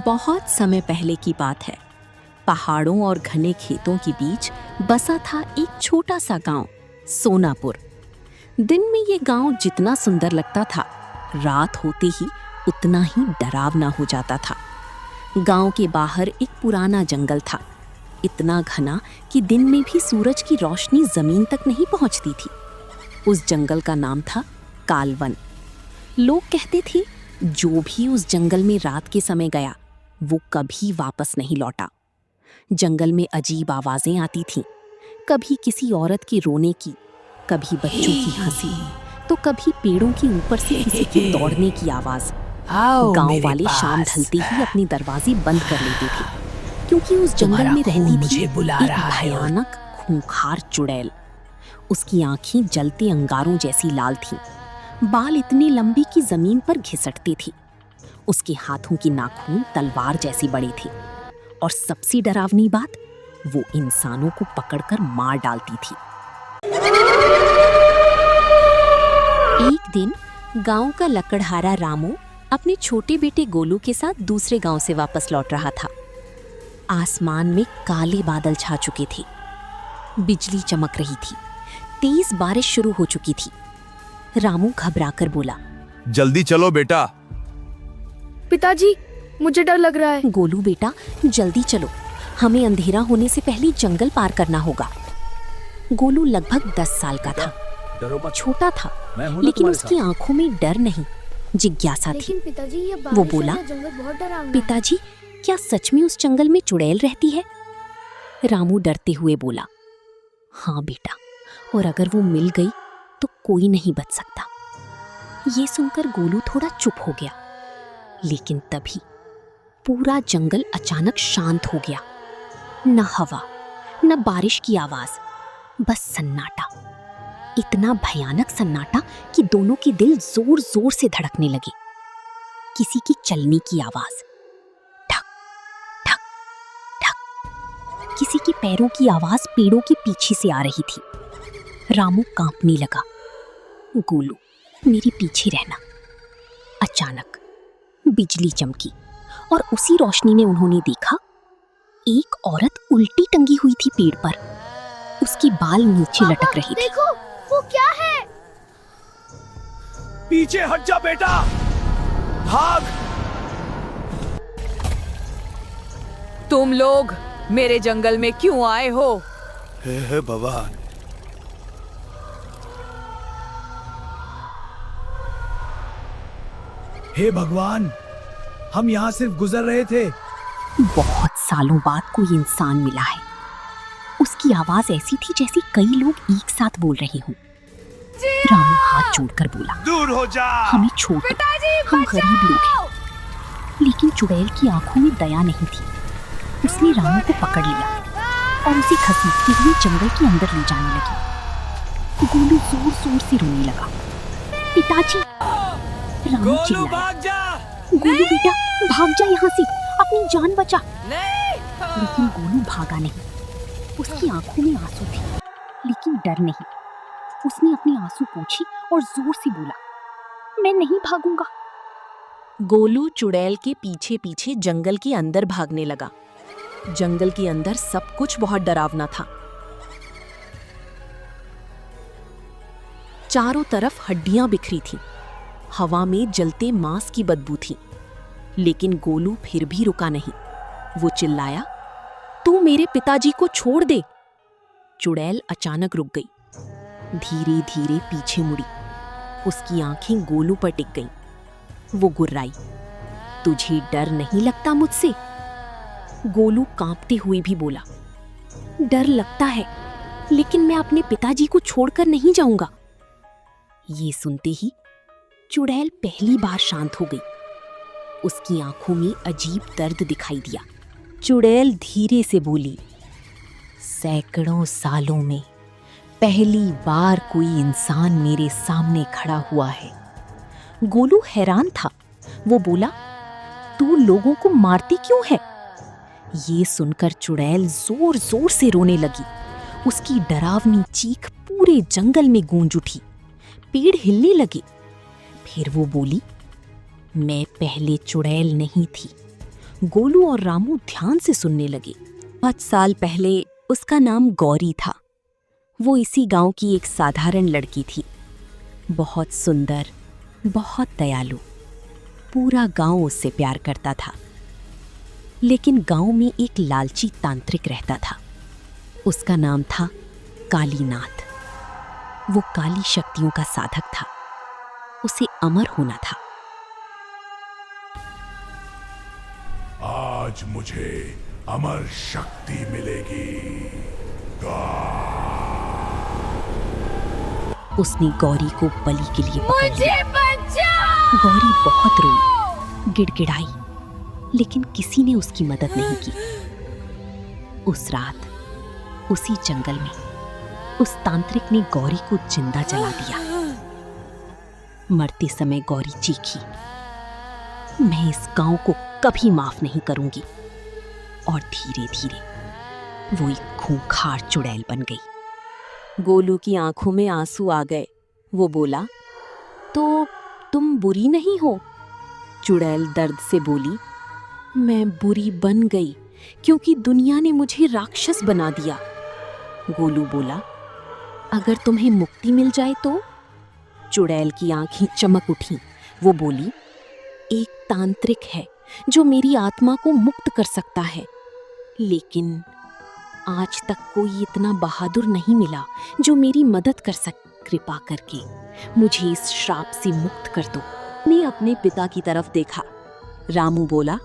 बहुत समय पहले की बात है। पहाड़ों और घने खेतों के बीच बसा था एक छोटा सा गांव, सोनापुर। दिन में ये गांव जितना सुंदर लगता था, रात होते ही उतना ही डरावना हो जाता था। गांव के बाहर एक पुराना जंगल था, इतना घना कि दिन में भी सूरज की रोशनी जमीन तक नहीं पहुंचती थी। उस जंगल का नाम था कालवन। लोग कहते थे जो भी उस जंगल में रात के समय गया वो कभी वापस नहीं लौटा। जंगल में अजीब आवाजें आती थीं, कभी किसी औरत के रोने की, कभी बच्चों की हंसी, तो कभी पेड़ों के ऊपर से किसी के दौड़ने की आवाज। गांव वाले शाम ढलते ही अपने दरवाजे बंद कर लेते थे, क्योंकि उस जंगल में रहती थी एक भयानक खूंखार चुड़ैल। उसकी आंखें जलते अंगारों जैसी लाल थीं, बाल इतने लंबे कि जमीन पर घिसटते थे। उसके हाथों की नाखून तलवार जैसी बड़े थे, और सबसे डरावनी बात, वो इंसानों को पकड़कर मार डालती थी। एक दिन गांव का लकड़हारा रामू अपने छोटे बेटे गोलू के साथ दूसरे गांव से वापस लौट रहा था। आसमान में काले बादल छा चुके थे, बिजली चमक रही थी, तेज बारिश शुरू हो चुकी थी। रामू घबराकर बोला, जल्दी चलो बेटा। पिताजी, मुझे डर लग रहा है। गोलू बेटा, जल्दी चलो, हमें अंधेरा होने से पहले जंगल पार करना होगा। गोलू लगभग 10 साल का था, छोटा था, लेकिन उसकी आंखों में डर नहीं, जिज्ञासा थी। पिताजी, ये वो बोला, पिताजी, क्या सच में उस जंगल में चुड़ैल रहती है? रामू डरते हुए बोला, हाँ बेटा, और अगर वो मिल गई तो कोई नहीं बच सकता। ये सुनकर गोलू थोड़ा चुप हो गया, लेकिन तभी पूरा जंगल अचानक शांत हो गया। न हवा, न बारिश की आवाज, बस सन्नाटा। इतना भयानक सन्नाटा कि दोनों के दिल जोर जोर से धड़कने लगे। किसी की चलने की आवाज, ठक ठक ठक। किसी के पैरों की आवाज पेड़ों के पीछे से आ रही थी। रामू कांपने लगा। गोलू, मेरे पीछे रहना। अचानक बिजली चमकी, और उसी रोशनी में उन्होंने देखा एक औरत उल्टी टंगी हुई थी पेड़ पर। उसके बाल नीचे लटक रहे थे। देखो, वो क्या है? पीछे हट जा बेटा, भाग। तुम लोग मेरे जंगल में क्यों आए हो? हे भगवान। हे भगवान, हम यहाँ सिर्फ गुजर रहे थे। बहुत सालों बाद कोई इंसान मिला है। उसकी आवाज ऐसी थी जैसे कई लोग एक साथ बोल रहे हों। रामू हाथ जोड़कर बोला, दूर हो जा, हमें छोड़ दो, हम गरीब लोग हैं। लेकिन चुड़ैल की आंखों में दया नहीं थी। उसने रामू को पकड़ लिया और उसे घसीटते हुए जंगल के अंदर ले जाने लगी। गोलू जोर जोर से रोने लगा। पिताजी, रामू चिल्लाया, गोलू बेटा, भाग जा यहाँ से, अपनी जान बचा। लेकिन गोलू भागा नहीं। उसकी आंखों में आंसू थे, लेकिन डर नहीं। उसने अपने आंसू पोंछे और जोर से बोला, मैं नहीं भागूंगा। गोलू चुड़ैल के पीछे पीछे जंगल के अंदर भागने लगा। जंगल के अंदर सब कुछ बहुत डरावना था। चारों तरफ हड्डियां बिखरी थीं, हवा में जलते मांस की बदबू थी। लेकिन गोलू फिर भी रुका नहीं। वो चिल्लाया, तू मेरे पिताजी को छोड़ दे। चुड़ैल अचानक रुक गई, धीरे धीरे पीछे मुड़ी। उसकी आंखें गोलू पर टिक गईं। वो गुर्राई, तुझे डर नहीं लगता मुझसे? गोलू कांपते हुए भी बोला, डर लगता है, लेकिन मैं अपने पिताजी को छोड़कर नहीं जाऊंगा। ये सुनते ही चुड़ैल पहली बार शांत हो गई। उसकी आंखों में अजीब दर्द दिखाई दिया। चुड़ैल धीरे से बोली, सैकड़ों सालों में पहली बार कोई इंसान मेरे सामने खड़ा हुआ है। गोलू हैरान था। वो बोला, तू लोगों को मारती क्यों है? ये सुनकर चुड़ैल जोर जोर से रोने लगी। उसकी डरावनी चीख पूरे जंगल में गूंज उठी। पेड़ हिलने लगे। फिर वो बोली, मैं पहले चुड़ैल नहीं थी, गोलू और रामू ध्यान से सुनने लगे। 5 साल पहले उसका नाम गौरी था। वो इसी गांव की एक साधारण लड़की थी, बहुत सुंदर, बहुत दयालु। पूरा गांव उससे प्यार करता था। लेकिन गांव में एक लालची तांत्रिक रहता था। उसका नाम था कालीनाथ। वो काली शक्तियों का साधक था। उसे अमर होना था। आज मुझे अमर शक्ति मिलेगी। उसने गौरी को बलि के लिए पकड़ लिया। गौरी बहुत रोई, गिड़गिड़ाई, लेकिन किसी ने उसकी मदद नहीं की। उस रात उसी जंगल में उस तांत्रिक ने गौरी को जिंदा जला दिया। मरते समय गौरी चीखी, मैं इस गांव को कभी माफ नहीं करूंगी। और धीरे धीरे वो एक खूंखार चुड़ैल बन गई। गोलू की आंखों में आंसू आ गए। वो बोला, तो तुम बुरी नहीं हो? चुड़ैल दर्द से बोली, मैं बुरी बन गई क्योंकि दुनिया ने मुझे राक्षस बना दिया। गोलू बोला, अगर तुम्हें मुक्ति मिल जाए तो? चुड़ैल की आंखें चमक उठी। वो बोली, एक तांत्रिक है जो मेरी आत्मा को मुक्त कर सकता है, लेकिन आज तक कोई इतना बहादुर नहीं मिला जो मेरी मदद कर सके। कृपा करके मुझे इस श्राप से मुक्त कर दो। मैंने अपने पिता की तरफ देखा। रामू बोला,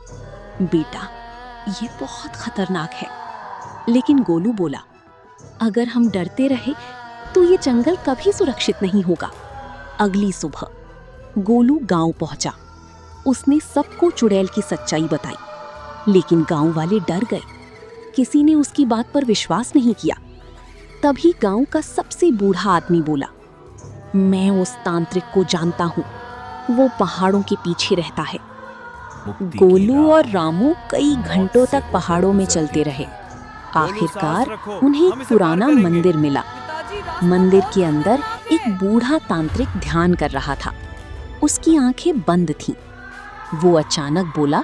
बेटा ये बहुत खतरनाक है। लेकिन गोलू बोला, अगर हम डरते रहे तो ये जंगल कभी सुरक्षित नहीं होगा। अगली सुबह गोलू गांव पहुंचा। उसने सबको चुड़ैल की सच्चाई बताई, लेकिन गांव वाले डर गए। किसी ने उसकी बात पर विश्वास नहीं किया। तभी गांव का सबसे बूढ़ा आदमी बोला, मैं उस तांत्रिक को जानता हूँ, वो पहाड़ों के पीछे रहता है। गोलू और रामू कई घंटों तक पहाड़ों में चलते रहे। आखिरकार उन्हें एक पुराना मंदिर मिला। मंदिर के अंदर एक बूढ़ा तांत्रिक ध्यान कर रहा था। उसकी आंखें बंद थीं। वो अचानक बोला,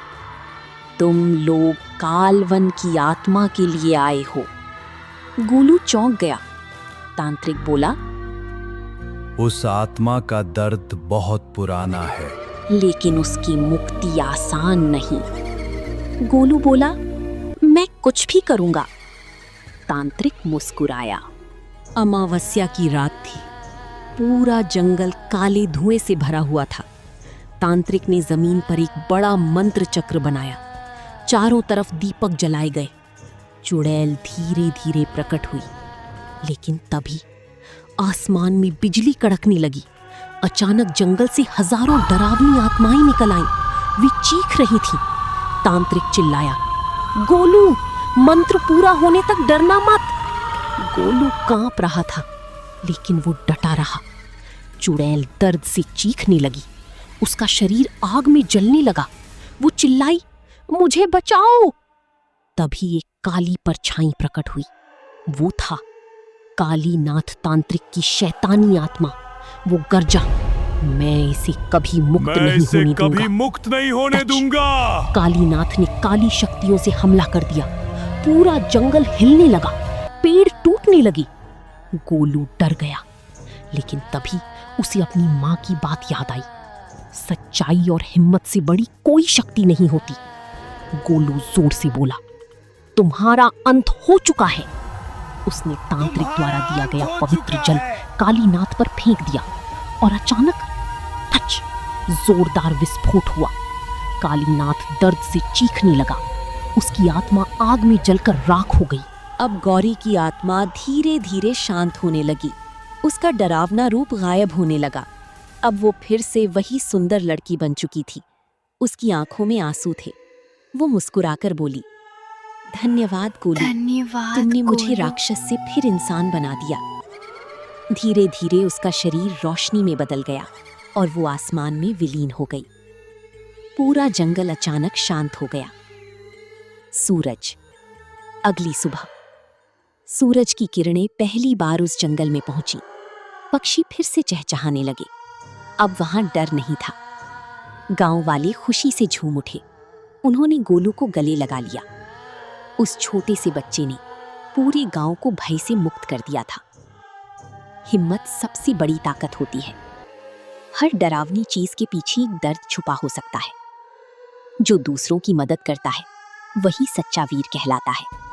तुम लोग कालवन की आत्मा के लिए आए हो। गोलू चौंक गया। तांत्रिक बोला, उस आत्मा का दर्द बहुत पुराना है, लेकिन उसकी मुक्ति आसान नहीं। गोलू बोला, मैं कुछ भी करूंगा। तांत्रिक मुस्कुराया। अमावस्या की रात थी। पूरा जंगल काले धुएं से भरा हुआ था। तांत्रिक ने जमीन पर एक बड़ा मंत्र चक्र बनाया। चारों तरफ दीपक जलाए गए। चुड़ैल धीरे धीरे प्रकट हुई। लेकिन तभी आसमान में बिजली कड़कने लगी। अचानक जंगल से हजारों डरावनी आत्माएं निकल आईं। वे चीख रही थीं। तांत्रिक चिल्लाया, गोलू, मंत्र पूरा होने तक डरना मत। गोलू कांप रहा था, लेकिन वो डटा रहा। चुड़ैल दर्द से चीखने लगी। उसका शरीर आग में जलने लगा। वो चिल्लाई, मुझे बचाओ। तभी एक काली परछाई प्रकट हुई। वो था कालीनाथ तांत्रिक की शैतानी आत्मा। वो गर्जा, मैं इसे कभी मुक्त नहीं होने दूंगा। कालीनाथ ने काली शक्तियों से हमला कर दिया। पूरा जंगल हिलने लगा। पेड़ टूटने लगे। गोलू डर गया, लेकिन तभी उसे अपनी माँ की बात याद आई। सच्चाई और हिम्मत से बड़ी कोई शक्ति नहीं होती। गोलू जोर से बोला, तुम्हारा अंत हो चुका है। उसने तांत्रिक द्वारा दिया गया पवित्र जल कालीनाथ पर फेंक दिया और अचानक टच जोरदार विस्फोट हुआ। कालीनाथ दर्द से चीखने लगा। उसकी आत्मा आग में जलकर राख हो गई। अब गौरी की आत्मा धीरे धीरे शांत होने लगी। उसका डरावना रूप गायब होने लगा। अब वो फिर से वही सुंदर लड़की बन चुकी थी। उसकी आंखों में आंसू थे। वो मुस्कुराकर बोली, धन्यवाद गोलू, तुमने मुझे राक्षस से फिर इंसान बना दिया। धीरे धीरे उसका शरीर रोशनी में बदल गया और वो आसमान में विलीन हो गई। पूरा जंगल अचानक शांत हो गया। सूरज। अगली सुबह सूरज की किरणें पहली बार उस जंगल में पहुंची। पक्षी फिर से चहचहाने लगे। अब वहां डर नहीं था। गांव वाले खुशी से झूम उठे। उन्होंने गोलू को गले लगा लिया। उस छोटे से बच्चे ने पूरे गांव को भय से मुक्त कर दिया था। हिम्मत सबसे बड़ी ताकत होती है। हर डरावनी चीज के पीछे एक दर्द छुपा हो सकता है। जो दूसरों की मदद करता है वही सच्चा वीर कहलाता है।